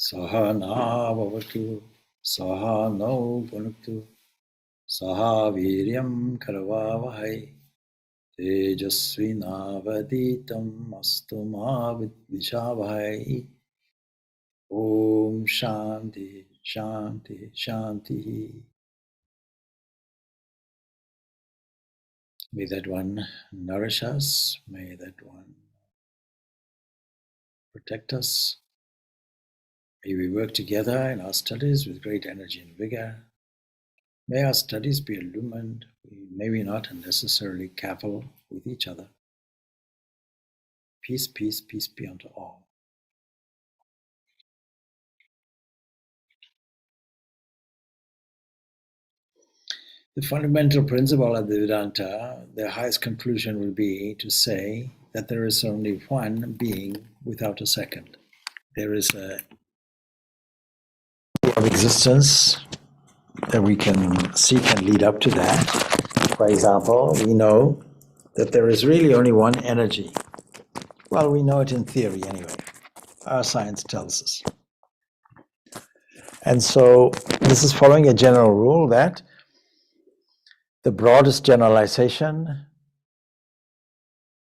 Sahana Bhavatu Sahano Bhunaktu Saha Viryam Karavavahai Tejasvinavaditam Astu Ma Vidvishavahai. Om Shanti Shanti Shanti. May that one nourish us, may that one protect us. May we work together in our studies with great energy and vigor. May our studies be illumined. May we not unnecessarily cavil with each other. Peace, peace, peace be unto all. The fundamental principle of the Vedanta, the highest conclusion will be to say that there is only one being without a second. There is a of existence that we can seek and lead up to that. For example, we know that there is really only one energy. Well, we know it in theory anyway. Our science tells us. And so this is following a general rule that the broadest generalization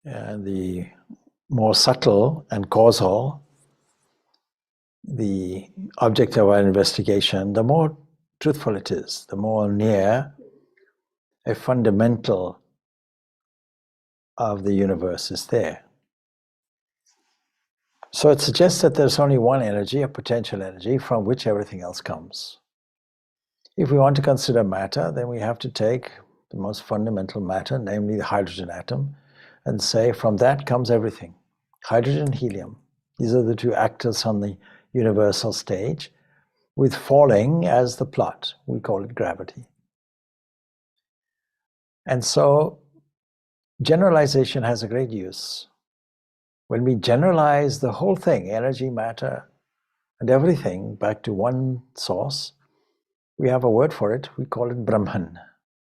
and the more subtle and causal the object of our investigation, the more truthful it is, the more near a fundamental of the universe is there. So it suggests that there's only one energy, a potential energy, from which everything else comes. If we want to consider matter, then we have to take the most fundamental matter, namely the hydrogen atom, and say from that comes everything. Hydrogen and helium. These are the two actors on the universal stage, with falling as the plot. We call it gravity. And so generalization has a great use. When we generalize the whole thing, energy, matter, and everything, back to one source, we have a word for it. We call it Brahman.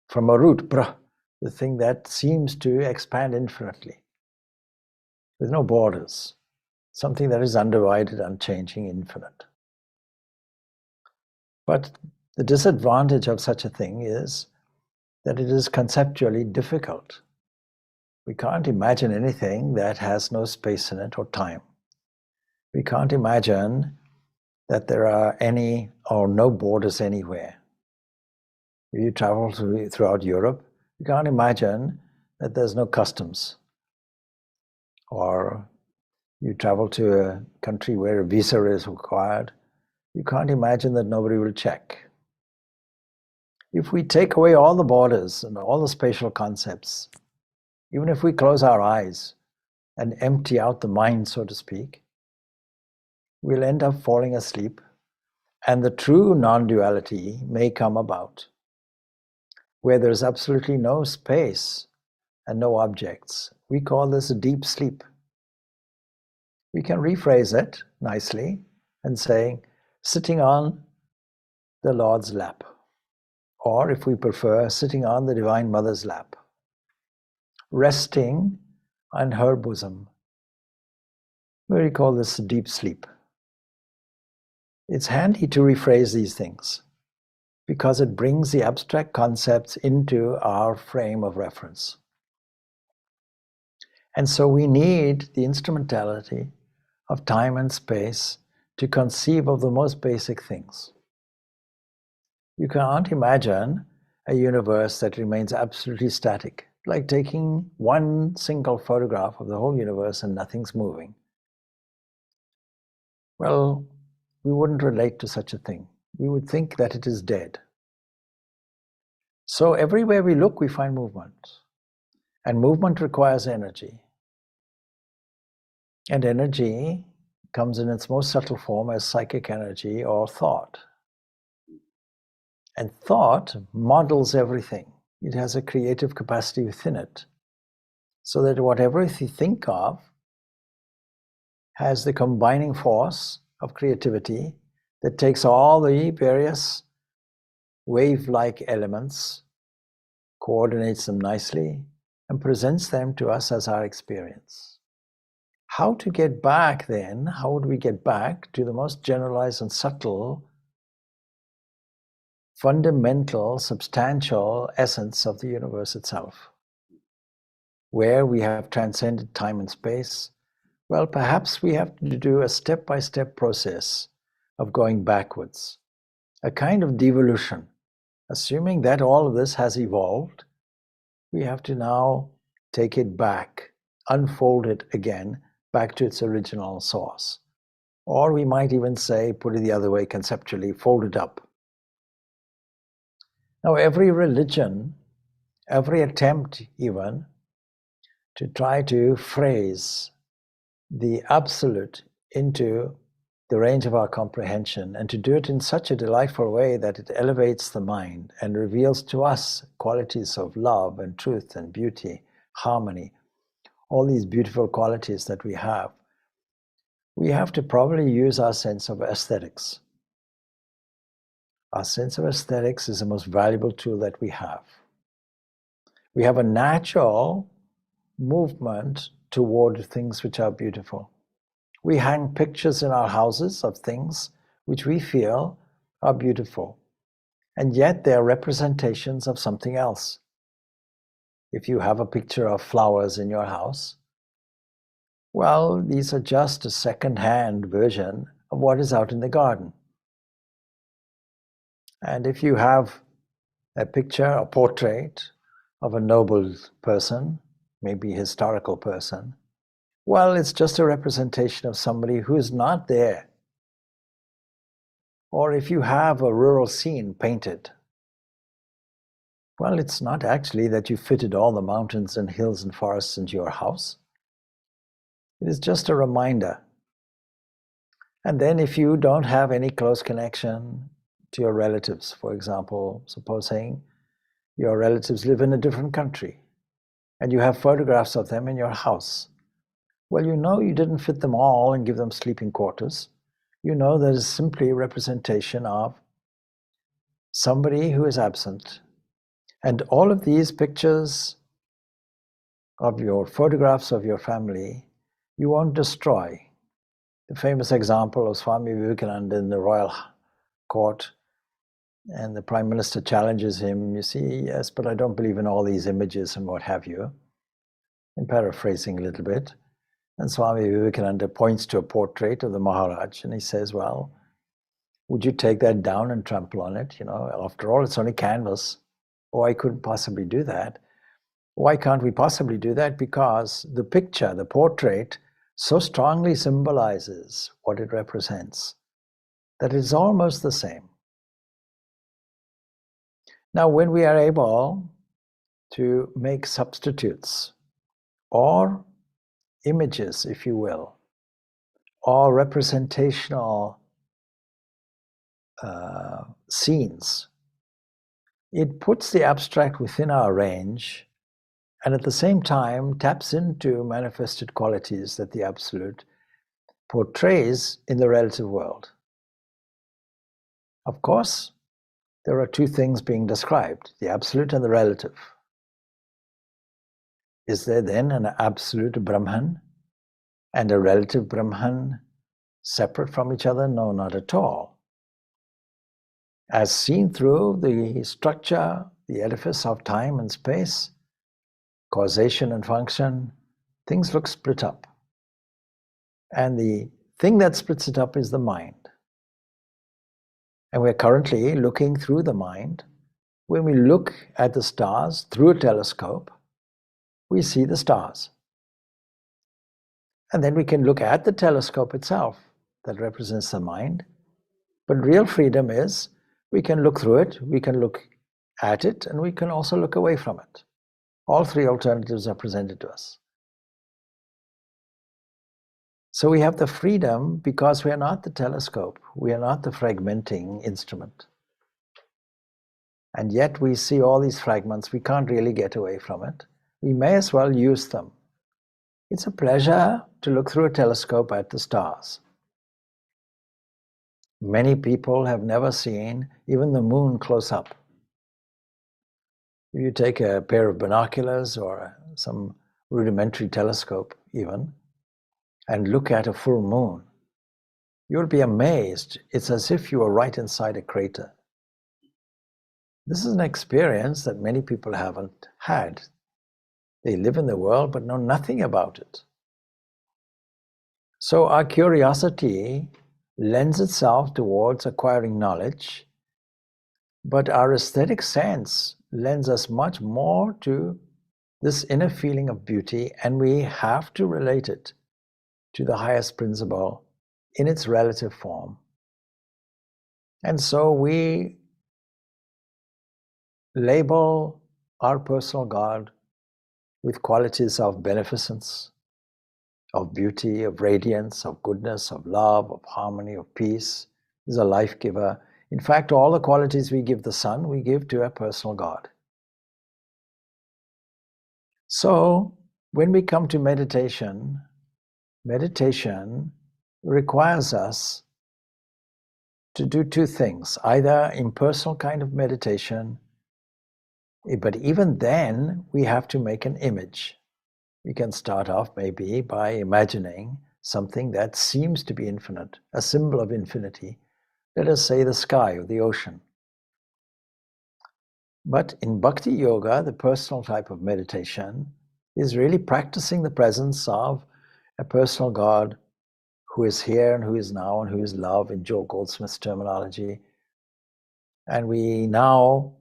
From a root, Brah, the thing that seems to expand infinitely, with no borders, something that is undivided, unchanging, infinite. But the disadvantage of such a thing is that it is conceptually difficult. We can't imagine anything that has no space in it or time. We can't imagine that there are any or no borders anywhere. If you travel throughout Europe, you can't imagine that there's no customs. Or you travel to a country where a visa is required, you can't imagine that nobody will check. If we take away all the borders and all the spatial concepts, even if we close our eyes and empty out the mind, so to speak, we'll end up falling asleep, and the true non-duality may come about, where there's absolutely no space and no objects. We call this a deep sleep. We can rephrase it nicely and say, sitting on the Lord's lap, or if we prefer, sitting on the Divine Mother's lap, resting on her bosom. We call this deep sleep. It's handy to rephrase these things because it brings the abstract concepts into our frame of reference. And so we need the instrumentality of time and space to conceive of the most basic things. You can't imagine a universe that remains absolutely static, like taking one single photograph of the whole universe and nothing's moving. Well, we wouldn't relate to such a thing. We would think that it is dead. So everywhere we look, we find movement. And movement requires energy. And energy comes in its most subtle form as psychic energy or thought. And thought models everything. It has a creative capacity within it, so that whatever you think of has the combining force of creativity that takes all the various wave-like elements, coordinates them nicely, and presents them to us as our experience. how to get back then, how would we get back to the most generalized and subtle, fundamental, substantial essence of the universe itself, where we have transcended time and space? Well, perhaps we have to do a step-by-step process of going backwards, a kind of devolution. Assuming that all of this has evolved, we have to now take it back, unfold it again, back to its original source. Or we might even say, put it the other way conceptually, fold it up. Now, every religion, every attempt even to try to phrase the absolute into the range of our comprehension, and to do it in such a delightful way that it elevates the mind and reveals to us qualities of love and truth and beauty, harmony, all these beautiful qualities that we have to probably use our sense of aesthetics. Our sense of aesthetics is the most valuable tool that we have. We have a natural movement toward things which are beautiful. We hang pictures in our houses of things which we feel are beautiful, and yet they are representations of something else. If you have a picture of flowers in your house, well, these are just a second-hand version of what is out in the garden. And if you have a picture, a portrait of a noble person, maybe a historical person, well, it's just a representation of somebody who is not there. Or if you have a rural scene painted, well, it's not actually that you fitted all the mountains and hills and forests into your house. It is just a reminder. And then if you don't have any close connection to your relatives, for example, supposing your relatives live in a different country and you have photographs of them in your house, well, you know you didn't fit them all and give them sleeping quarters. You know that is simply a representation of somebody who is absent. And all of these pictures of your photographs of your family, you won't destroy. The famous example of Swami Vivekananda in the royal court, and the Prime Minister challenges him, you see, yes, but I don't believe in all these images and what have you. I'm paraphrasing a little bit. And Swami Vivekananda points to a portrait of the Maharaj and he says, well, would you take that down and trample on it? You know, after all, it's only canvas. Oh, I couldn't possibly do that. Why can't we possibly do that? Because the picture, the portrait, so strongly symbolizes what it represents that it's almost the same. Now, when we are able to make substitutes or images, if you will, or representational scenes, it puts the abstract within our range and at the same time taps into manifested qualities that the absolute portrays in the relative world. Of course, there are two things being described, the absolute and the relative. Is there then an absolute Brahman and a relative Brahman separate from each other? No, not at all. As seen through the structure, the edifice of time and space, causation and function, things look split up. And the thing that splits it up is the mind. And we're currently looking through the mind. When we look at the stars through a telescope, we see the stars. And then we can look at the telescope itself that represents the mind. But real freedom is we can look through it, we can look at it, and we can also look away from it. All three alternatives are presented to us. So we have the freedom because we are not the telescope, we are not the fragmenting instrument. And yet we see all these fragments, we can't really get away from it. We may as well use them. It's a pleasure to look through a telescope at the stars. Many people have never seen even the moon close up. If you take a pair of binoculars or some rudimentary telescope even, and look at a full moon, you'll be amazed. It's as if you were right inside a crater. This is an experience that many people haven't had. They live in the world but know nothing about it. So our curiosity lends itself towards acquiring knowledge, but our aesthetic sense lends us much more to this inner feeling of beauty, and we have to relate it to the highest principle in its relative form. And so we label our personal God with qualities of beneficence, of beauty, of radiance, of goodness, of love, of harmony, of peace. He's a life giver. In fact, all the qualities we give the sun, we give to a personal God. So when we come to meditation, meditation requires us to do two things, either impersonal kind of meditation, but even then we have to make an image. We can start off maybe by imagining something that seems to be infinite, a symbol of infinity. Let us say the sky or the ocean. But in Bhakti Yoga, the personal type of meditation is really practicing the presence of a personal God who is here and who is now and who is love in Joe Goldsmith's terminology. And we now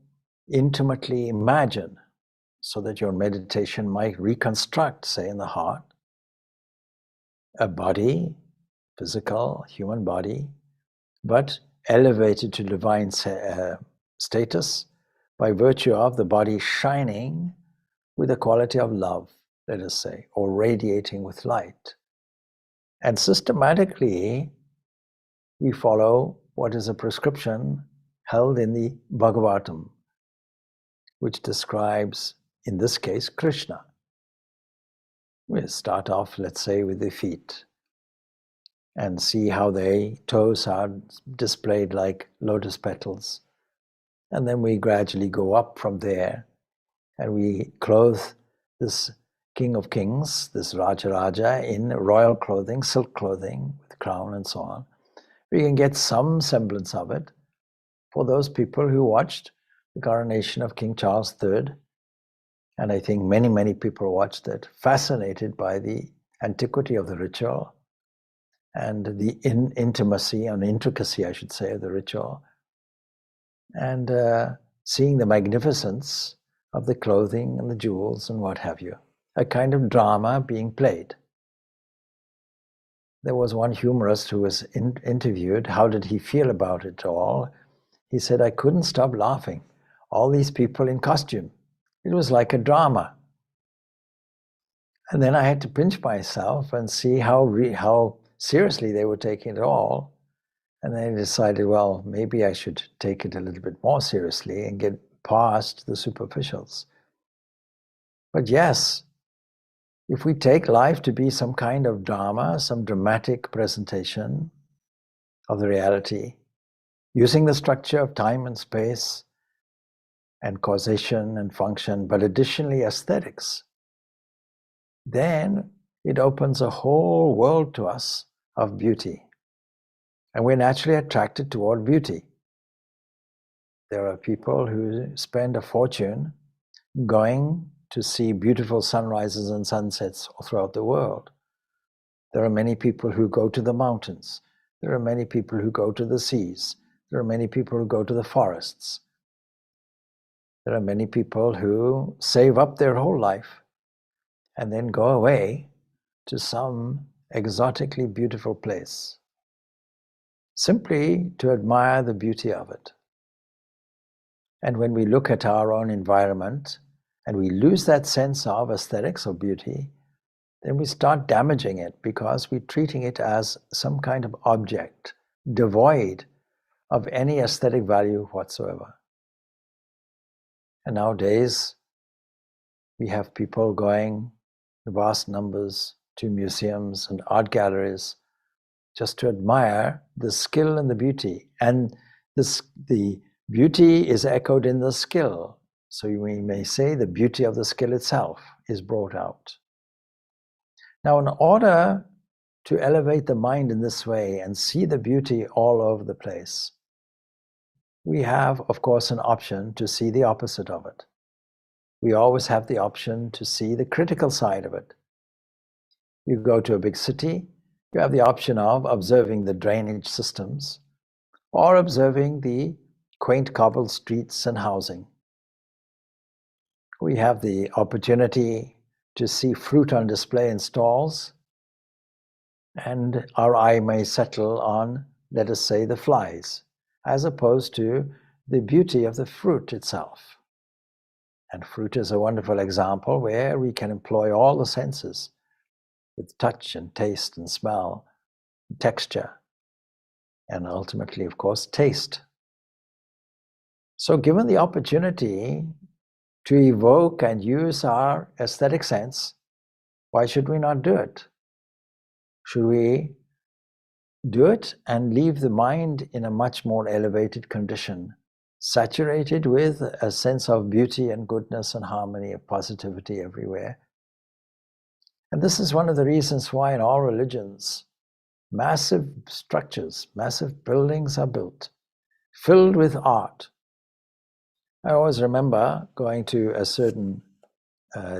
intimately imagine, so that your meditation might reconstruct, say in the heart, a body, physical, human body, but elevated to divine status by virtue of the body shining with the quality of love, let us say, or radiating with light. And systematically, we follow what is a prescription held in the Bhagavatam, which describes, in this case, Krishna. We'll start off, let's say, with the feet and see how the toes are displayed like lotus petals. And then we gradually go up from there and we clothe this King of Kings, this Raja in royal clothing, silk clothing with crown and so on. We can get some semblance of it for those people who watched the coronation of King Charles III. And I think many, many people watched it, fascinated by the antiquity of the ritual and the intimacy and intricacy, I should say, of the ritual. And seeing the magnificence of the clothing and the jewels and what have you. A kind of drama being played. There was one humorist who was interviewed. How did he feel about it all? He said, I couldn't stop laughing. All these people in costume. It was like a drama. And then I had to pinch myself and see how seriously they were taking it all. And then I decided, well, maybe I should take it a little bit more seriously and get past the superficials. But yes, if we take life to be some kind of drama, some dramatic presentation of the reality, using the structure of time and space and causation and function, but additionally aesthetics, then it opens a whole world to us of beauty. And we're naturally attracted toward beauty. There are people who spend a fortune going to see beautiful sunrises and sunsets throughout the world. There are many people who go to the mountains. There are many people who go to the seas. There are many people who go to the forests. There are many people who save up their whole life and then go away to some exotically beautiful place, simply to admire the beauty of it. And when we look at our own environment and we lose that sense of aesthetics or beauty, then we start damaging it because we're treating it as some kind of object, devoid of any aesthetic value whatsoever. And nowadays, we have people going in vast numbers to museums and art galleries just to admire the skill and the beauty. And the beauty is echoed in the skill. So we may say the beauty of the skill itself is brought out. Now, in order to elevate the mind in this way and see the beauty all over the place, we have, of course, an option to see the opposite of it. We always have the option to see the critical side of it. You go to a big city, you have the option of observing the drainage systems or observing the quaint cobbled streets and housing. We have the opportunity to see fruit on display in stalls, and our eye may settle on, let us say, the flies, as opposed to the beauty of the fruit itself. And fruit is a wonderful example where we can employ all the senses with touch and taste and smell, and texture, and ultimately, of course, taste. So given the opportunity to evoke and use our aesthetic sense, why should we not do it? Should we do it and leave the mind in a much more elevated condition, saturated with a sense of beauty and goodness and harmony and positivity everywhere? And this is one of the reasons why in all religions, massive structures, massive buildings are built, filled with art. I always remember going to a certain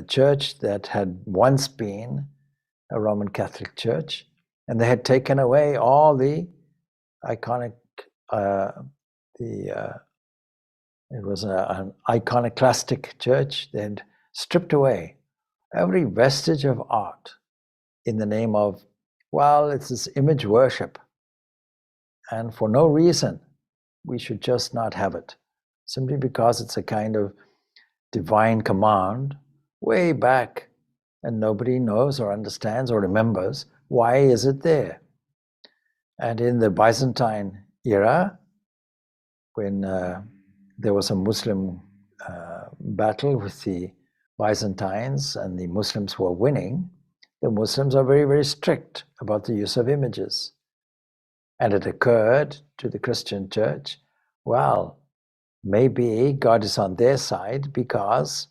church that had once been a Roman Catholic church, and they had taken away all the iconic, it was an iconoclastic church. They had stripped away every vestige of art in the name of, well, it's this image worship. And for no reason, we should just not have it. Simply because it's a kind of divine command way back, and nobody knows or understands or remembers why is it there. And in the Byzantine era, when there was a Muslim battle with the Byzantines and the Muslims were winning, the Muslims are very, very strict about the use of images. And it occurred to the Christian church, well, maybe God is on their side because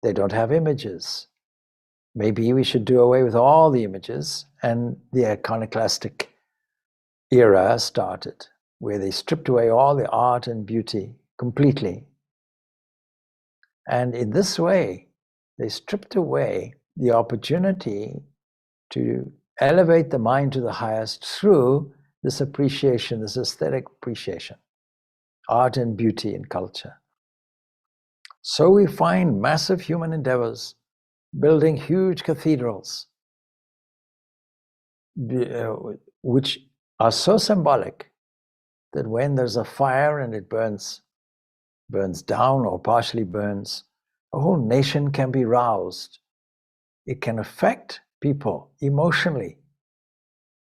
they don't have images. Maybe we should do away with all the images. And the iconoclastic era started, where they stripped away all the art and beauty completely. And in this way, they stripped away the opportunity to elevate the mind to the highest through this appreciation, this aesthetic appreciation, art and beauty and culture. So we find massive human endeavors building huge cathedrals, which are so symbolic that when there's a fire and it burns down or partially burns, a whole nation can be roused. It can affect people emotionally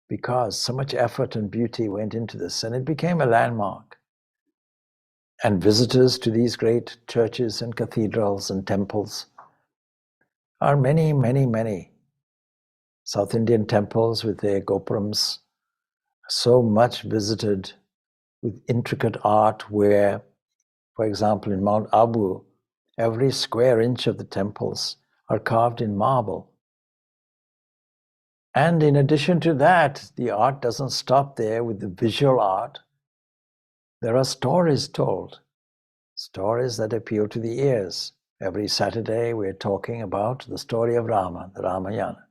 because so much effort and beauty went into this, and it became a landmark. And visitors to these great churches and cathedrals and temples are many, many, many. South Indian temples with their gopurams, so much visited with intricate art where, for example, in Mount Abu, every square inch of the temples are carved in marble. And in addition to that, the art doesn't stop there with the visual art. There are stories told, stories that appeal to the ears. Every Saturday we're talking about the story of Rama, the Ramayana.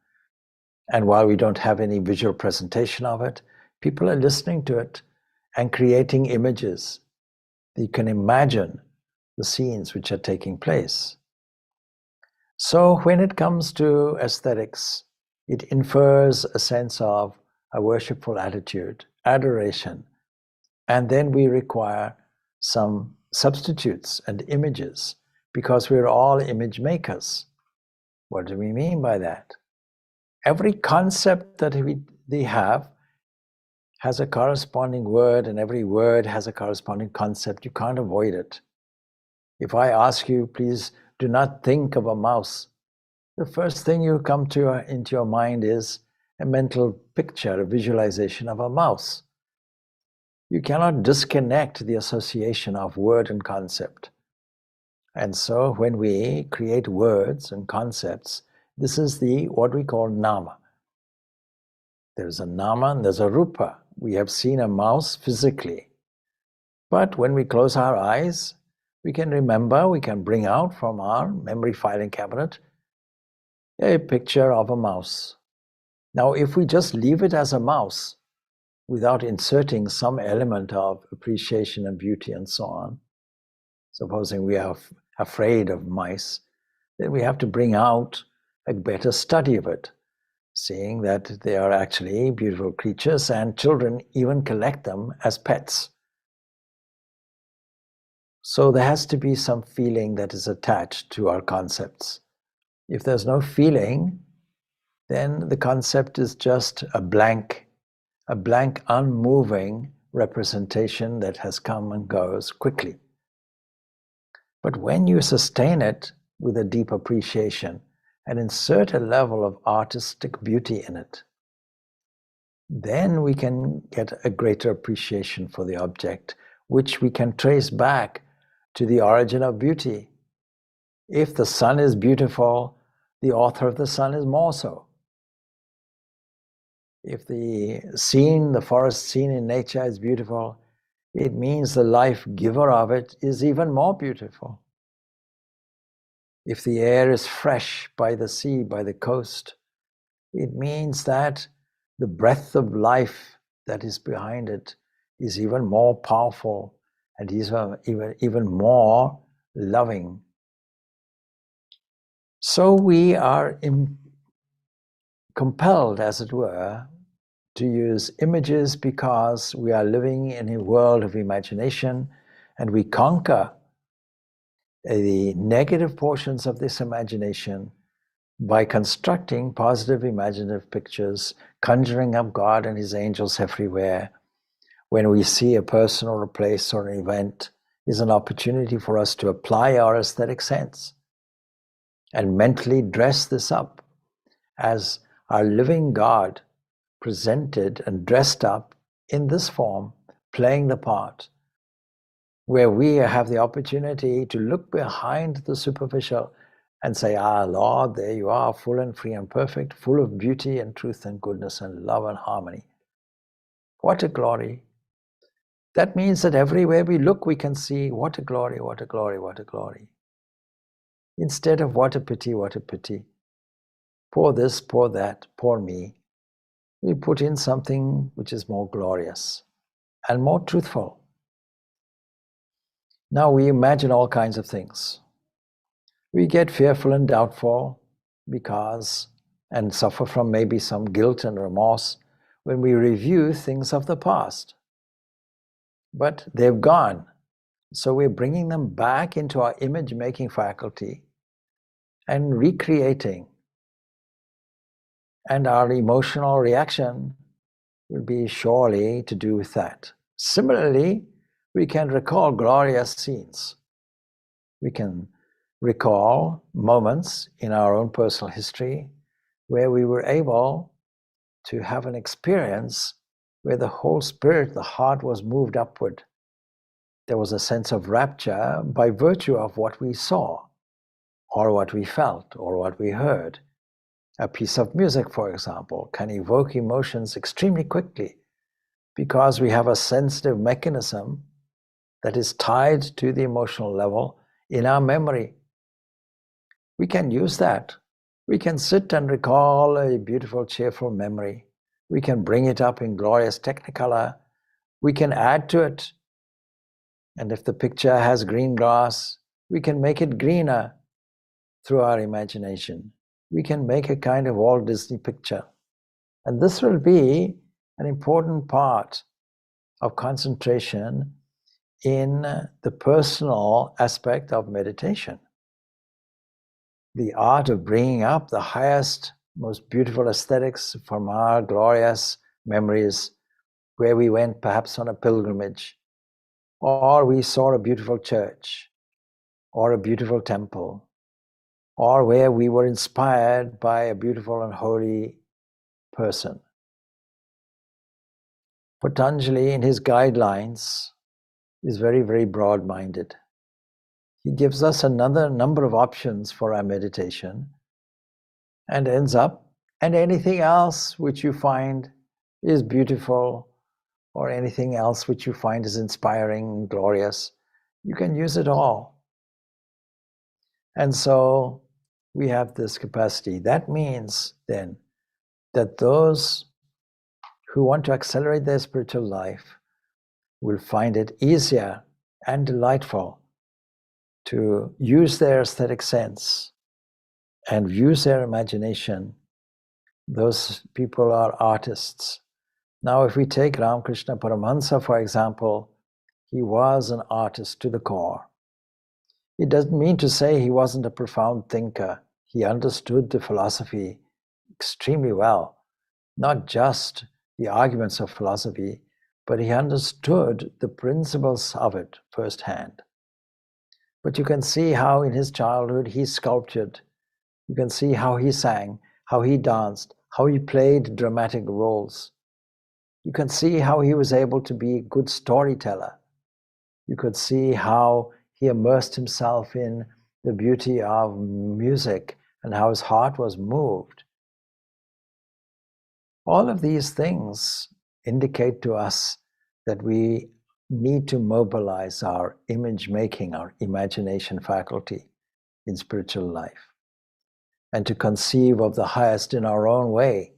And while we don't have any visual presentation of it, people are listening to it and creating images. You can imagine the scenes which are taking place. So when it comes to aesthetics, it infers a sense of a worshipful attitude, adoration, and then we require some substitutes and images because we're all image makers. What do we mean by that? Every concept that we have has a corresponding word, and every word has a corresponding concept. You can't avoid it. If I ask you, please do not think of a mouse, the first thing you come to into your mind is a mental picture, a visualization of a mouse. You cannot disconnect the association of word and concept. And so when we create words and concepts, this is what we call nama. There's a nama and there's a rupa. We have seen a mouse physically. But when we close our eyes, we can remember, we can bring out from our memory filing cabinet a picture of a mouse. Now, if we just leave it as a mouse without inserting some element of appreciation and beauty and so on, supposing we are afraid of mice, then we have to bring out a better study of it, seeing that they are actually beautiful creatures and children even collect them as pets. So there has to be some feeling that is attached to our concepts. If there's no feeling, then the concept is just a blank, unmoving representation that has come and goes quickly. But when you sustain it with a deep appreciation and insert a level of artistic beauty in it, then we can get a greater appreciation for the object, which we can trace back to the origin of beauty. If the sun is beautiful, the author of the sun is more so. If the scene, the forest scene in nature is beautiful, it means the life giver of it is even more beautiful. If the air is fresh by the sea, by the coast, it means that the breath of life that is behind it is even more powerful and even more loving. So we are compelled, as it were, to use images because we are living in a world of imagination, and we conquer the negative portions of this imagination by constructing positive imaginative pictures, conjuring up God and his angels everywhere. When we see a person or a place or an event, is an opportunity for us to apply our aesthetic sense and mentally dress this up as our living God presented and dressed up in this form, playing the part, where we have the opportunity to look behind the superficial and say, Lord, there you are, full and free and perfect, full of beauty and truth and goodness and love and harmony. What a glory. That means that everywhere we look, we can see, what a glory, what a glory, what a glory. Instead of what a pity, what a pity. Poor this, poor that, poor me. We put in something which is more glorious and more truthful. Now we imagine all kinds of things. We get fearful and doubtful and suffer from maybe some guilt and remorse when we review things of the past. But they've gone. So we're bringing them back into our image-making faculty and recreating. And our emotional reaction will be surely to do with that. Similarly, we can recall glorious scenes. We can recall moments in our own personal history where we were able to have an experience where the whole spirit, the heart, was moved upward. There was a sense of rapture by virtue of what we saw, or what we felt, or what we heard. A piece of music, for example, can evoke emotions extremely quickly because we have a sensitive mechanism that is tied to the emotional level in our memory. We can use that. We can sit and recall a beautiful, cheerful memory. We can bring it up in glorious technicolor. We can add to it. And if the picture has green grass, we can make it greener through our imagination. We can make a kind of Walt Disney picture. And this will be an important part of concentration in the personal aspect of meditation. The art of bringing up the highest, most beautiful aesthetics from our glorious memories, where we went perhaps on a pilgrimage, or we saw a beautiful church, or a beautiful temple, or where we were inspired by a beautiful and holy person. Patanjali, in his guidelines, is very, very broad-minded. He gives us another number of options for our meditation and ends up, and anything else which you find is beautiful, or anything else which you find is inspiring, glorious. You can use it all. And so we have this capacity. That means then that those who want to accelerate their spiritual life will find it easier and delightful to use their aesthetic sense and use their imagination. Those people are artists. Now, if we take Ramakrishna Paramahansa, for example, he was an artist to the core. It doesn't mean to say he wasn't a profound thinker. He understood the philosophy extremely well, not just the arguments of philosophy, but he understood the principles of it firsthand. But you can see how in his childhood he sculptured. You can see how he sang, how he danced, how he played dramatic roles. You can see how he was able to be a good storyteller. You could see how he immersed himself in the beauty of music and how his heart was moved. All of these things indicate to us that we need to mobilize our image making, our imagination faculty in spiritual life, and to conceive of the highest in our own way,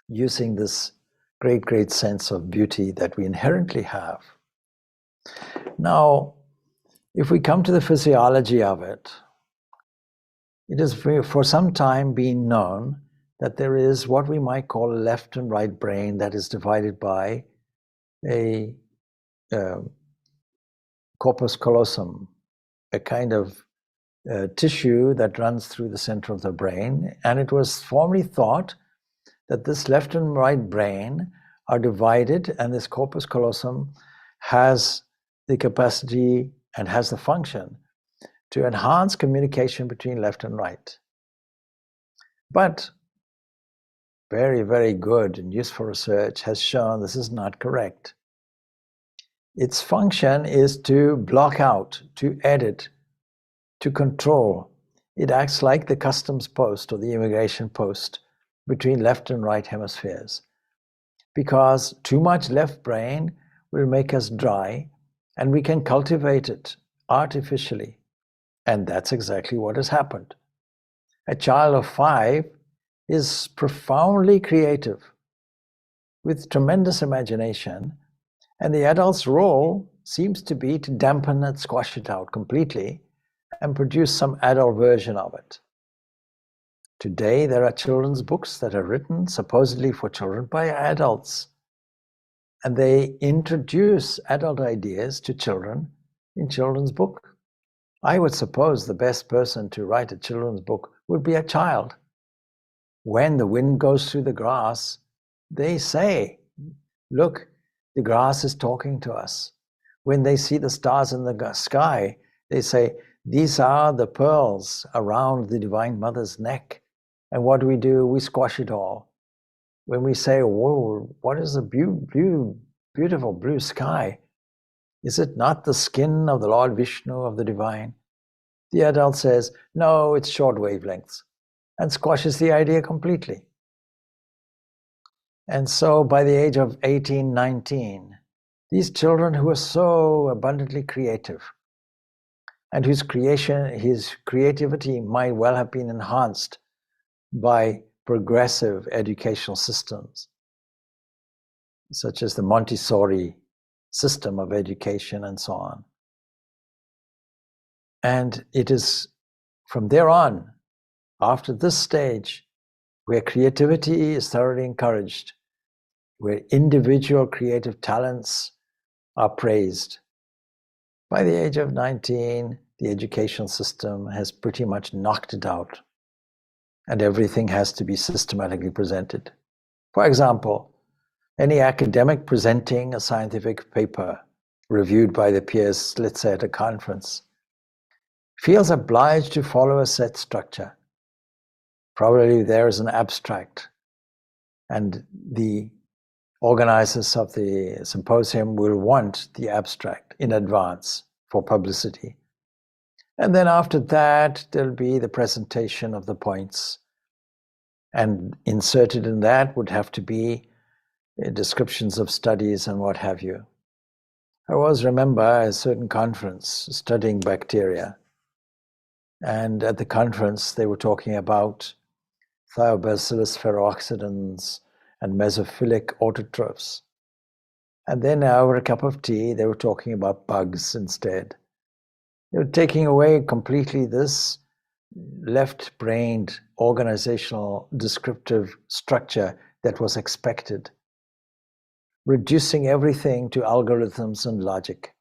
using this great, great sense of beauty that we inherently have. Now, if we come to the physiology of it, it has for some time been known that there is what we might call a left and right brain that is divided by a corpus callosum, a kind of tissue that runs through the center of the brain. And it was formerly thought that this left and right brain are divided, and this corpus callosum has the capacity and has the function to enhance communication between left and right. But very, very good and useful research has shown this is not correct. Its function is to block out, to edit, to control. It acts like the customs post or the immigration post between left and right hemispheres. Because too much left brain will make us dry, and we can cultivate it artificially. And that's exactly what has happened. A child of 5 is profoundly creative, with tremendous imagination, and the adult's role seems to be to dampen it, squash it out completely, and produce some adult version of it. Today, there are children's books that are written supposedly for children by adults, and they introduce adult ideas to children in children's book. I would suppose the best person to write a children's book would be a child. When the wind goes through the grass, they say, look, the grass is talking to us. When they see the stars in the sky, they say, these are the pearls around the Divine Mother's neck. And what do? We squash it all. When we say, whoa, what is the beautiful blue sky? Is it not the skin of the Lord Vishnu of the Divine? The adult says, no, it's short wavelengths, and squashes the idea completely. And so by the age of 18, 19, these children who are so abundantly creative, and his creativity might well have been enhanced by progressive educational systems, such as the Montessori system of education and so on. And it is from there on, after this stage, where creativity is thoroughly encouraged, where individual creative talents are praised. By the age of 19, the educational system has pretty much knocked it out, and everything has to be systematically presented. For example, any academic presenting a scientific paper reviewed by the peers, let's say at a conference, feels obliged to follow a set structure. Probably there is an abstract, and the organizers of the symposium will want the abstract in advance for publicity. And then after that, there'll be the presentation of the points. And inserted in that would have to be descriptions of studies and what have you. I always remember a certain conference studying bacteria. And at the conference, they were talking about Thiobacillus ferrooxidans and mesophilic autotrophs. And then over a cup of tea, they were talking about bugs instead. They were taking away completely this left-brained organizational descriptive structure that was expected, reducing everything to algorithms and logic.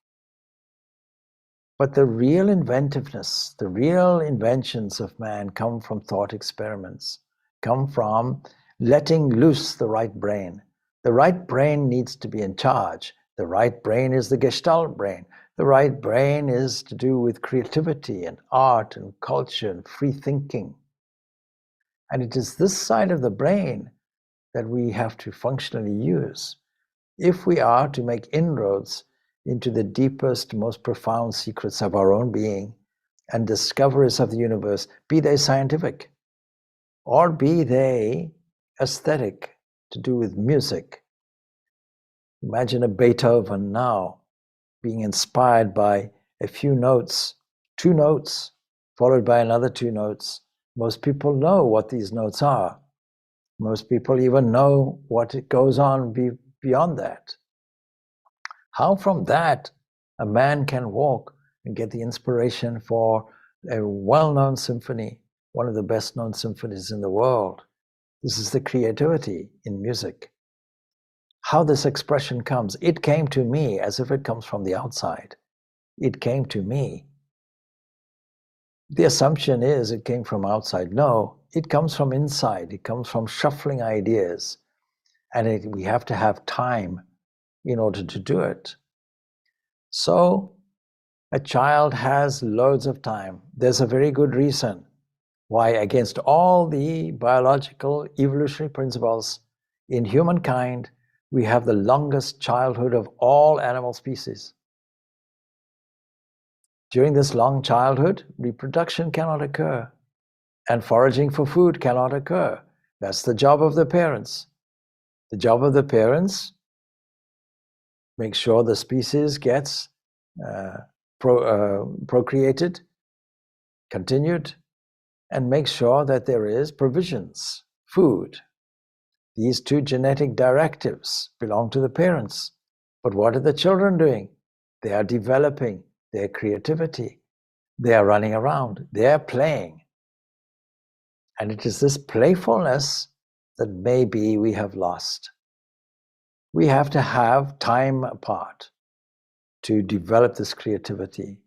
But the real inventiveness, the real inventions of man come from thought experiments, come from letting loose the right brain. The right brain needs to be in charge. The right brain is the Gestalt brain. The right brain is to do with creativity and art and culture and free thinking. And it is this side of the brain that we have to functionally use if we are to make inroads into the deepest, most profound secrets of our own being and discoveries of the universe, be they scientific or be they aesthetic, to do with music. Imagine a Beethoven now being inspired by a few notes, 2 notes, followed by another 2 notes. Most people know what these notes are. Most people even know what it goes on beyond that. How from that a man can walk and get the inspiration for a well-known symphony, one of the best-known symphonies in the world. This is the creativity in music. How this expression comes, it came to me as if it comes from the outside. It came to me. The assumption is it came from outside. No, it comes from inside. It comes from shuffling ideas. And we have to have time in order to do it. So a child has loads of time. There's a very good reason why, against all the biological evolutionary principles in humankind, we have the longest childhood of all animal species. During this long childhood, reproduction cannot occur, and foraging for food cannot occur. That's the job of the parents. The job of the parents, make sure the species gets procreated, continued, and make sure that there is provisions, food. These 2 genetic directives belong to the parents. But what are the children doing? They are developing their creativity. They are running around. They are playing. And it is this playfulness that maybe we have lost. We have to have time apart to develop this creativity,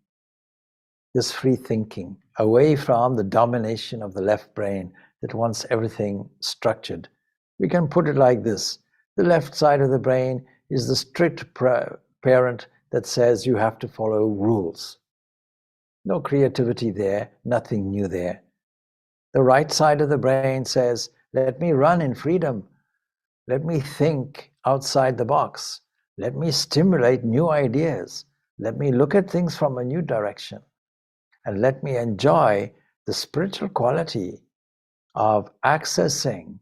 this free thinking, away from the domination of the left brain that wants everything structured. We can put it like this. The left side of the brain is the strict parent that says you have to follow rules. No creativity there, nothing new there. The right side of the brain says, let me run in freedom. Let me think outside the box. Let me stimulate new ideas. Let me look at things from a new direction. And let me enjoy the spiritual quality of accessing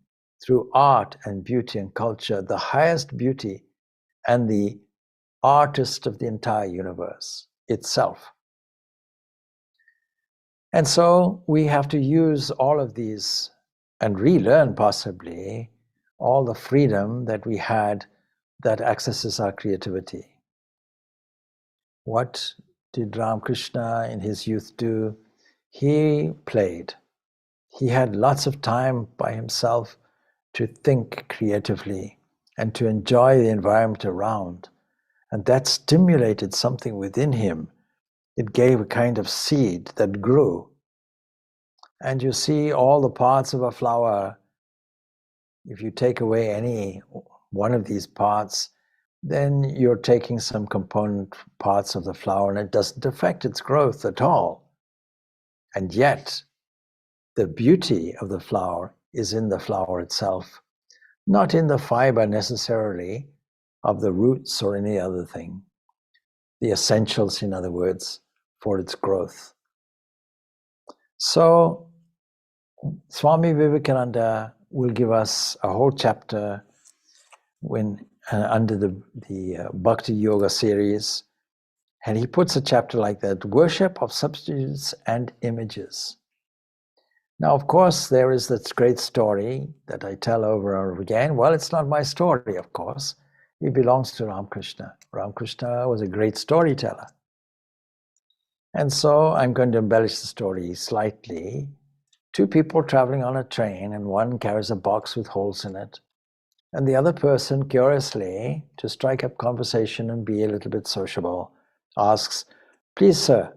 through art and beauty and culture the highest beauty and the artist of the entire universe itself. And so we have to use all of these and relearn possibly all the freedom that we had that accesses our creativity. What did Ramakrishna in his youth do? He played. He had lots of time by himself to think creatively and to enjoy the environment around. And that stimulated something within him. It gave a kind of seed that grew. And you see all the parts of a flower. If you take away any one of these parts, then you're taking some component parts of the flower and it doesn't affect its growth at all. And yet, the beauty of the flower is in the flower itself, not in the fiber necessarily of the roots or any other thing. The essentials, in other words, for its growth. So, Swami Vivekananda will give us a whole chapter when under the Bhakti Yoga series, and he puts a chapter like that, worship of substitutes and images. Now, of course, there is this great story that I tell over and over again. Well, it's not my story, of course. It belongs to Ramakrishna. Ramakrishna was a great storyteller. And so I'm going to embellish the story slightly. Two people traveling on a train, and one carries a box with holes in it. And the other person, curiously, to strike up conversation and be a little bit sociable, asks, "Please, sir,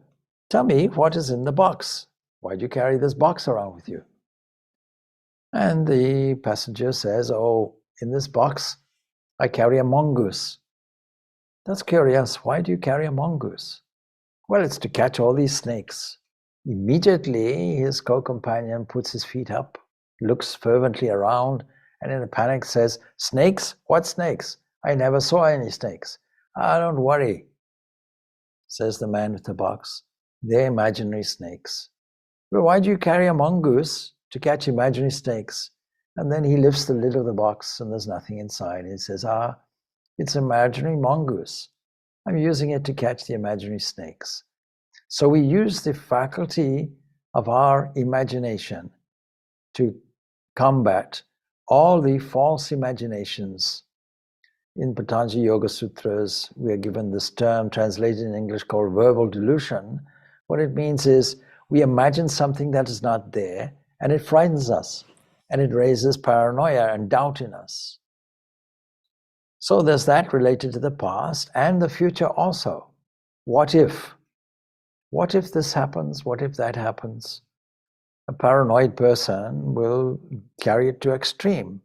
tell me what is in the box. Why do you carry this box around with you?" And the passenger says, "Oh, in this box, I carry a mongoose." "That's curious. Why do you carry a mongoose?" "Well, it's to catch all these snakes." Immediately, his co-companion puts his feet up, looks fervently around, and in a panic says, "Snakes? What snakes? I never saw any snakes." "Ah, don't worry," says the man with the box. "They're imaginary snakes." "Well, why do you carry a mongoose?" "To catch imaginary snakes." And then he lifts the lid of the box and there's nothing inside. He says, "Ah, it's an imaginary mongoose. I'm using it to catch the imaginary snakes." So we use the faculty of our imagination to combat all the false imaginations. In Patanjali Yoga Sutras, we are given this term translated in English called verbal delusion. What it means is we imagine something that is not there, and it frightens us, and it raises paranoia and doubt in us. So there's that related to the past and the future also. What if? What if this happens? What if that happens? A paranoid person will carry it to extreme.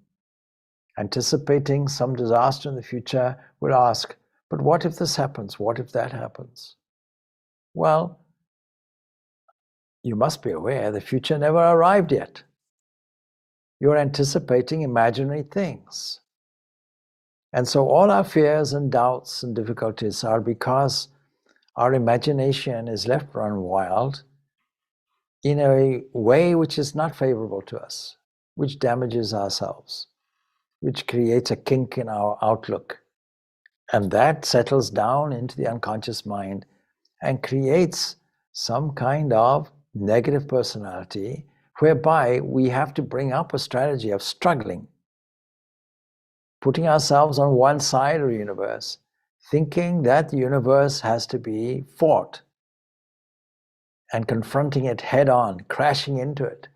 Anticipating some disaster in the future, will ask, "But what if this happens? What if that happens?" Well, you must be aware the future never arrived yet. You're anticipating imaginary things. And so all our fears and doubts and difficulties are because our imagination is left run wild in a way which is not favorable to us, which damages ourselves, which creates a kink in our outlook. And that settles down into the unconscious mind and creates some kind of negative personality whereby we have to bring up a strategy of struggling, putting ourselves on one side of the universe, thinking that the universe has to be fought, and confronting it head on, crashing into it,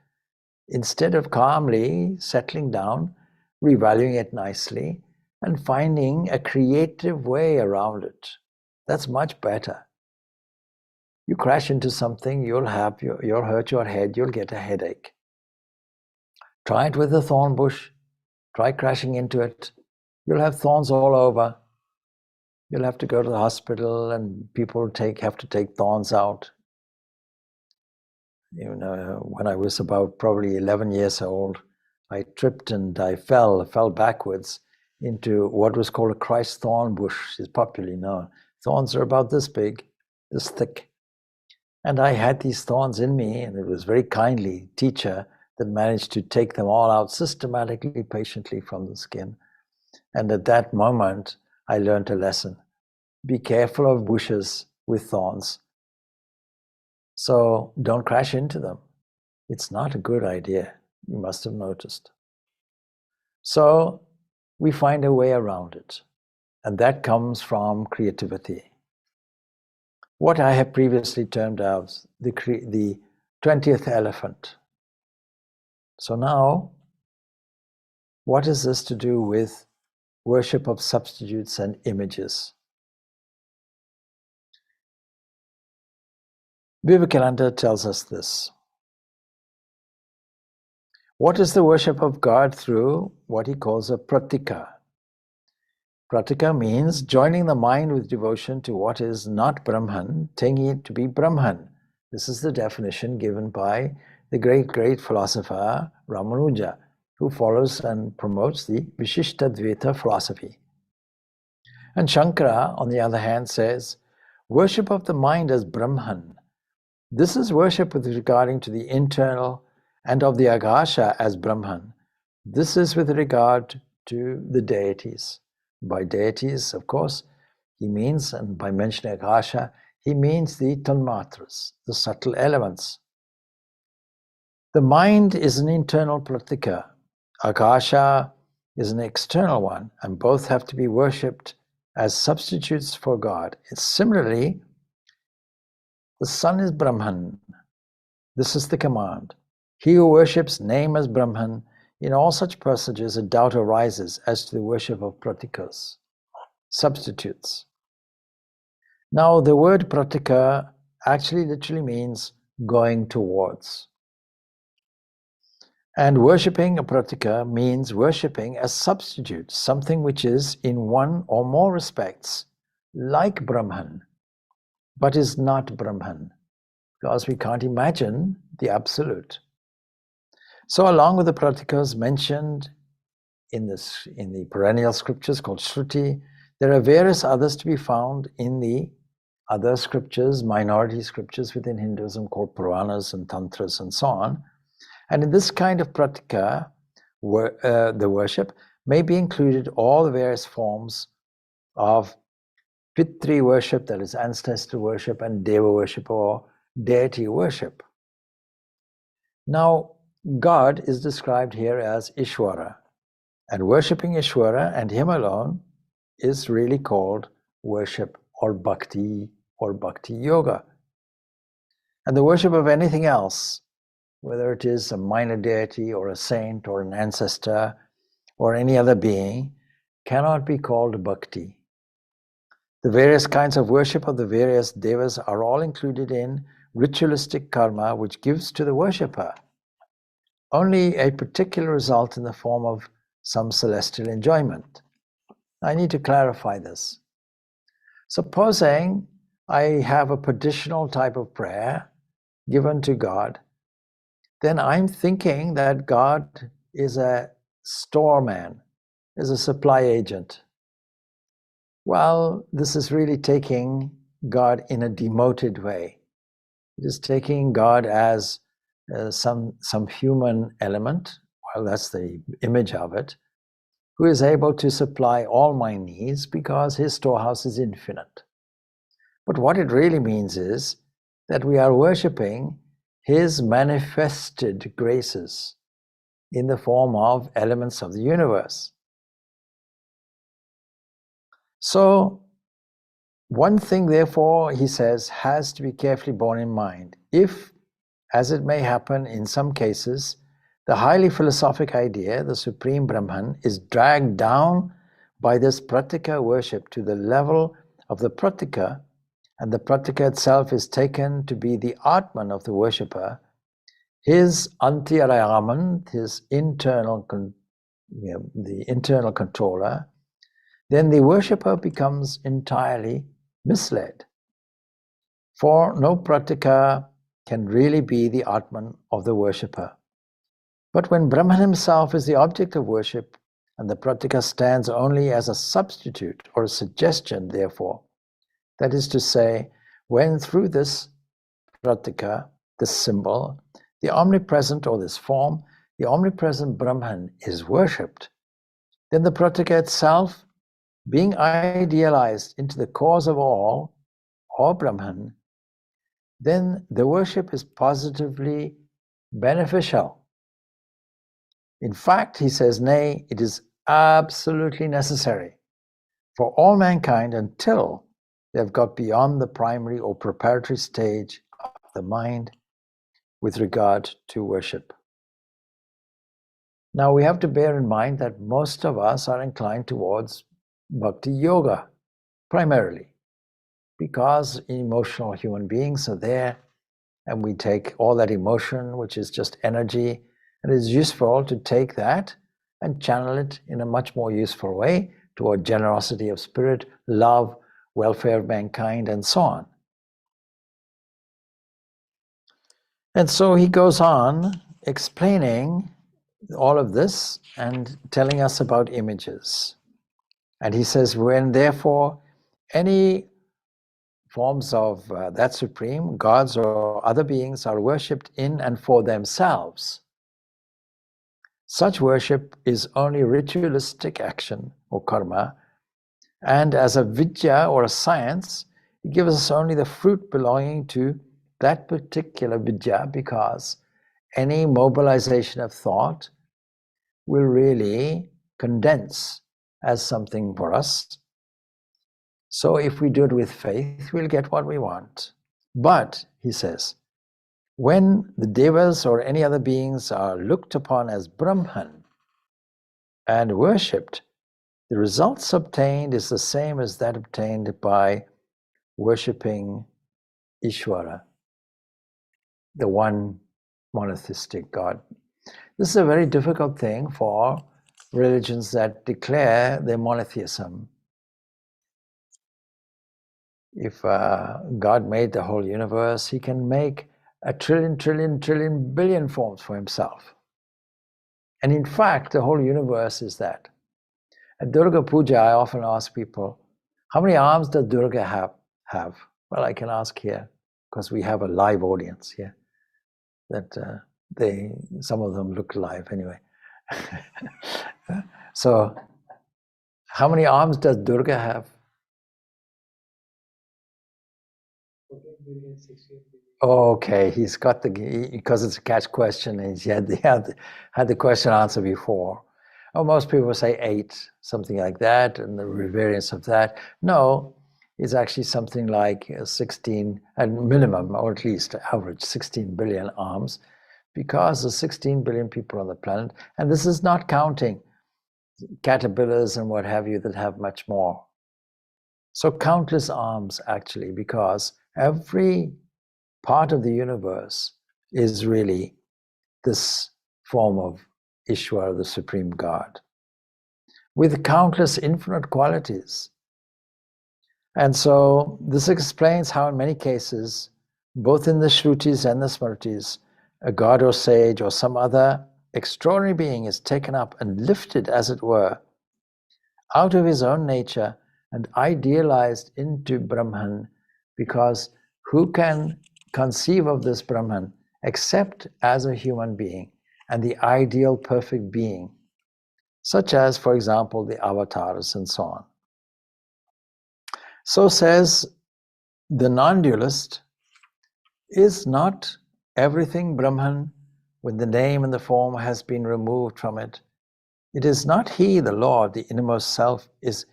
instead of calmly settling down, revaluing it nicely, and finding a creative way around it. That's much better. You crash into something, you'll hurt your head, you'll get a headache. Try it with a thorn bush. Try crashing into it. You'll have thorns all over. You'll have to go to the hospital and people have to take thorns out. You know, when I was about probably 11 years old, I tripped and I fell backwards into what was called a Christ thorn bush. It's popularly known. Thorns are about this big, this thick. And I had these thorns in me, and it was very kindly teacher that managed to take them all out systematically, patiently from the skin. And at that moment, I learned a lesson. Be careful of bushes with thorns. So don't crash into them. It's not a good idea. You must have noticed. So we find a way around it. And that comes from creativity. What I have previously termed as the 20th elephant. So now, what is this to do with worship of substitutes and images? Vivekananda tells us this. What is the worship of God through what he calls a pratika? Pratika means joining the mind with devotion to what is not Brahman, taking it to be Brahman. This is the definition given by the great philosopher Ramanuja, who follows and promotes the Vishishtadvaita philosophy. And Shankara, on the other hand, says, worship of the mind as Brahman. This is worship with regarding to the internal, and of the Akasha as Brahman. This is with regard to the deities. By deities, of course, he means, and by mentioning Akasha, he means the tanmatras, the subtle elements. The mind is an internal pratika. Akasha is an external one, and both have to be worshipped as substitutes for God. Similarly, the sun is Brahman. This is the command. He who worships name as Brahman, in all such passages a doubt arises as to the worship of pratikas, substitutes. Now, the word pratika actually literally means going towards. And worshipping a pratika means worshipping as substitute, something which is in one or more respects like Brahman, but is not Brahman, because we can't imagine the absolute. So along with the pratikas mentioned in the perennial scriptures called Shruti, there are various others to be found in the other scriptures, minority scriptures within Hinduism called Puranas and Tantras and so on. And in this kind of pratika, the worship may be included all the various forms of Pitri worship, that is ancestor worship, and Deva worship or deity worship. Now, God is described here as Ishwara, and worshipping Ishwara and Him alone is really called worship or bhakti yoga. And the worship of anything else, whether it is a minor deity or a saint or an ancestor or any other being, cannot be called bhakti. The various kinds of worship of the various devas are all included in ritualistic karma, which gives to the worshipper only a particular result in the form of some celestial enjoyment. I need to clarify this. Supposing I have a traditional type of prayer given to God, then I'm thinking that God is a storeman, is a supply agent. Well, this is really taking God in a demoted way. It is taking God as some human element, well, that's the image of it, who is able to supply all my needs because his storehouse is infinite. But what it really means is that we are worshipping his manifested graces in the form of elements of the universe. So, one thing, therefore, he says, has to be carefully borne in mind. If, as it may happen in some cases, the highly philosophic idea, the Supreme Brahman, is dragged down by this pratika worship to the level of the pratika, and the pratika itself is taken to be the Atman of the worshipper, his Antiyaraman, his internal, the internal controller, then the worshipper becomes entirely misled. For no pratika can really be the Atman of the worshipper. But when Brahman himself is the object of worship, and the pratika stands only as a substitute or a suggestion, therefore, that is to say, when through this pratika, this symbol, the omnipresent or this form, the omnipresent Brahman is worshipped, then the pratika itself, being idealized into the cause of all, or Brahman, then the worship is positively beneficial. In fact, he says, nay, it is absolutely necessary for all mankind until they have got beyond the primary or preparatory stage of the mind with regard to worship. Now, we have to bear in mind that most of us are inclined towards bhakti yoga, primarily, because emotional human beings are there, and we take all that emotion, which is just energy, and it is useful to take that and channel it in a much more useful way toward generosity of spirit, love, welfare of mankind, and so on. And so he goes on explaining all of this and telling us about images. And he says, when therefore any forms of that supreme, gods or other beings, are worshipped in and for themselves, Such worship is only ritualistic action or karma, and as a vidya or a science, it gives us only the fruit belonging to that particular vidya, because any mobilization of thought will really condense as something for us. So if we do it with faith, we'll get what we want. But, he says, when the devas or any other beings are looked upon as Brahman and worshipped, the results obtained is the same as that obtained by worshipping Ishvara, the one monotheistic God. This is a very difficult thing for religions that declare their monotheism. If God made the whole universe, he can make a trillion billion forms for himself. And in fact, the whole universe is that. At Durga Puja, I often ask people, how many arms does Durga have? Well, I can ask here, because we have a live audience here. That some of them look live anyway. So, how many arms does Durga have? Okay, he's got because it's a catch question, and he had the question answer before. Oh, most people say 8, something like that, and the variance of that. No, it's actually something like 16 at minimum, or at least average 16 billion arms, because there's 16 billion people on the planet, and this is not counting caterpillars and what have you that have much more. So countless arms actually, because every part of the universe is really this form of Ishvara, the Supreme God, with countless infinite qualities. And so this explains how in many cases, both in the Shrutis and the Smritis, a god or sage or some other extraordinary being is taken up and lifted, as it were, out of his own nature and idealized into Brahman, because who can conceive of this Brahman except as a human being and the ideal perfect being, such as, for example, the avatars and so on. So says the non-dualist, is not everything Brahman when the name and the form has been removed from it? It is not he, the Lord, the innermost self, is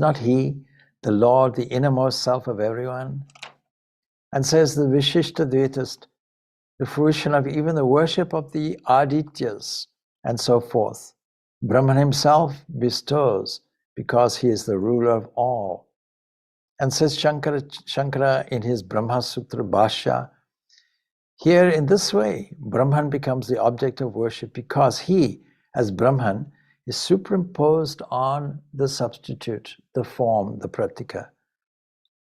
not he, the Lord, the innermost self of everyone? And says the Vishishta Dvaitist, the fruition of even the worship of the Adityas and so forth, Brahman himself bestows, because he is the ruler of all. And says Shankara in his Brahma Sutra Bhashya, here in this way, Brahman becomes the object of worship, because he, as Brahman, is superimposed on the substitute, the form, the pratika,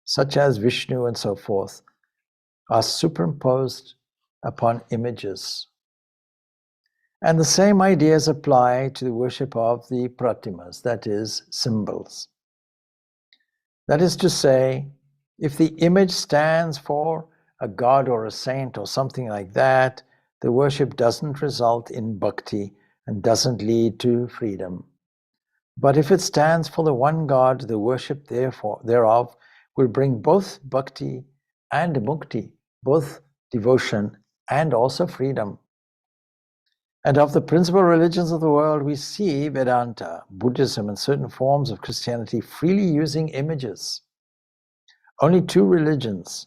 such as Vishnu and so forth, are superimposed upon images. And the same ideas apply to the worship of the pratimas, that is, symbols. That is to say, if the image stands for a god or a saint or something like that, the worship doesn't result in bhakti and doesn't lead to freedom. But if it stands for the one God, the worship thereof will bring both bhakti and mukti, both devotion and also freedom. And of the principal religions of the world, we see Vedanta, Buddhism, and certain forms of Christianity freely using images. Only 2 religions,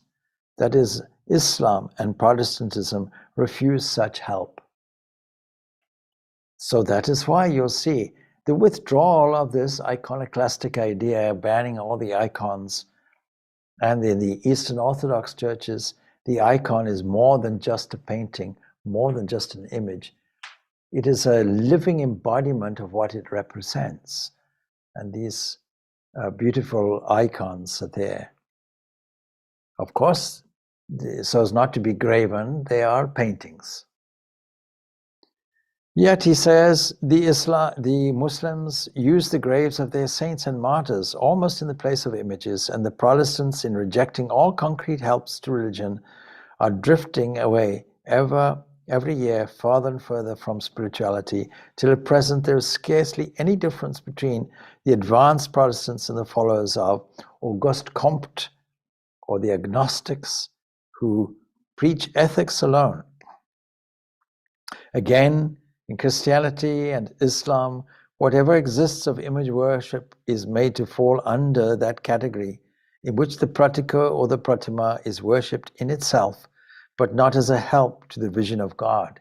that is, Islam and Protestantism, refuse such help. So that is why you'll see the withdrawal of this iconoclastic idea, banning all the icons. And in the Eastern Orthodox churches, the icon is more than just a painting, more than just an image. It is a living embodiment of what it represents. And these beautiful icons are there. Of course, so as not to be graven, they are paintings. Yet he says the Muslims use the graves of their saints and martyrs almost in the place of images, and the Protestants, in rejecting all concrete helps to religion, are drifting away ever every year further and further from spirituality, till at present there is scarcely any difference between the advanced Protestants and the followers of Auguste Comte or the agnostics who preach ethics alone. Again, in Christianity and Islam, whatever exists of image worship is made to fall under that category, in which the pratika or the pratima is worshipped in itself, but not as a help to the vision of God.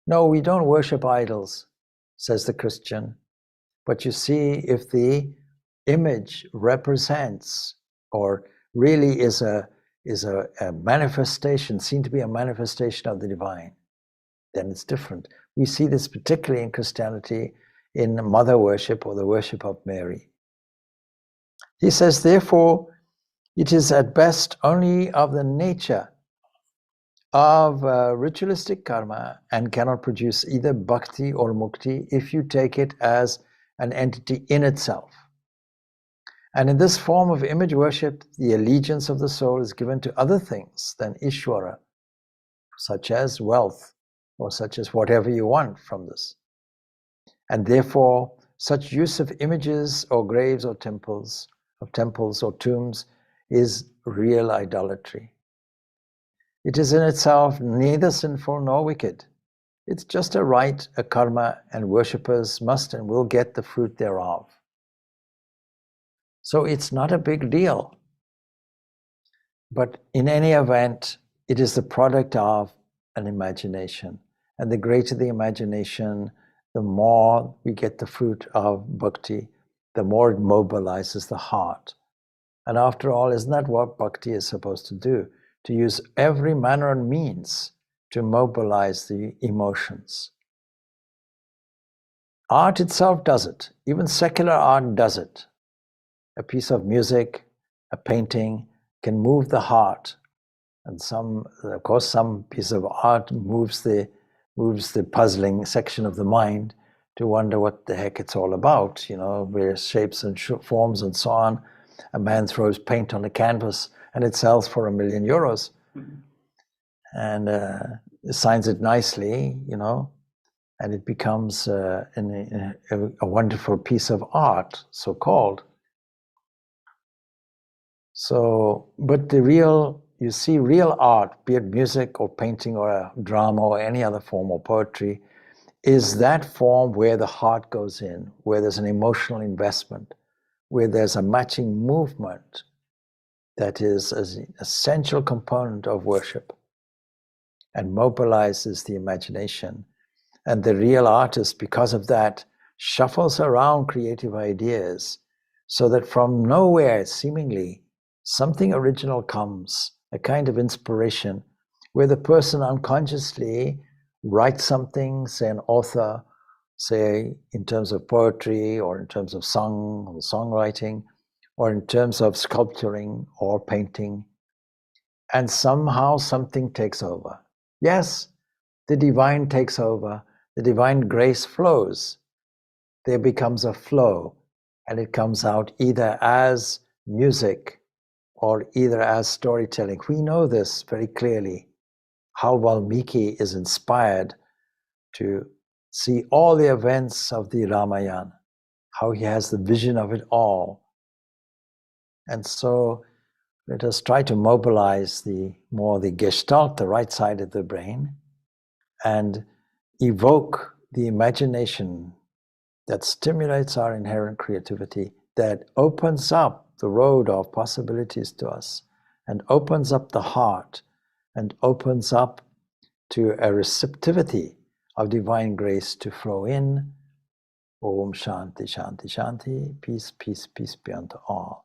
No, we don't worship idols, says the Christian. But you see, if the image represents or really is a manifestation, seen to be a manifestation of the divine, then it's different. We see this particularly in Christianity, in mother worship or the worship of Mary. He says, therefore, it is at best only of the nature of ritualistic karma and cannot produce either bhakti or mukti if you take it as an entity in itself. And in this form of image worship, the allegiance of the soul is given to other things than Ishvara, such as wealth, or such as whatever you want from this. And therefore, such use of images or graves or temples or tombs is real idolatry. It is in itself neither sinful nor wicked. It's just a rite, a karma, and worshippers must and will get the fruit thereof. So it's not a big deal. But in any event, it is the product of an imagination. And the greater the imagination, the more we get the fruit of bhakti, the more it mobilizes the heart. And after all, isn't that what bhakti is supposed to do? To use every manner and means to mobilize the emotions. Art itself does it. Even secular art does it. A piece of music, a painting can move the heart. And some piece of art moves the puzzling section of the mind to wonder what the heck it's all about, various shapes and forms and so on. A man throws paint on a canvas and it sells for €1 million. Mm-hmm. And signs it nicely, and it becomes a wonderful piece of art, so-called. So, but real art, be it music or painting or a drama or any other form or poetry, is that form where the heart goes in, where there's an emotional investment, where there's a matching movement that is an essential component of worship and mobilizes the imagination. And the real artist, because of that, shuffles around creative ideas so that from nowhere, seemingly, something original comes, a kind of inspiration, where the person unconsciously writes something, say an author, say in terms of poetry or in terms of song or songwriting, or in terms of sculpturing or painting, and somehow something takes over. Yes, the divine takes over, the divine grace flows. There becomes a flow, and it comes out either as music or either as storytelling. We know this very clearly, how Valmiki is inspired to see all the events of the Ramayana, how he has the vision of it all. And so let us try to mobilize the gestalt, the right side of the brain, and evoke the imagination that stimulates our inherent creativity, that opens up the road of possibilities to us, and opens up the heart, and opens up to a receptivity of divine grace to flow in. Om Shanti, Shanti, Shanti. Peace, peace, peace be unto all.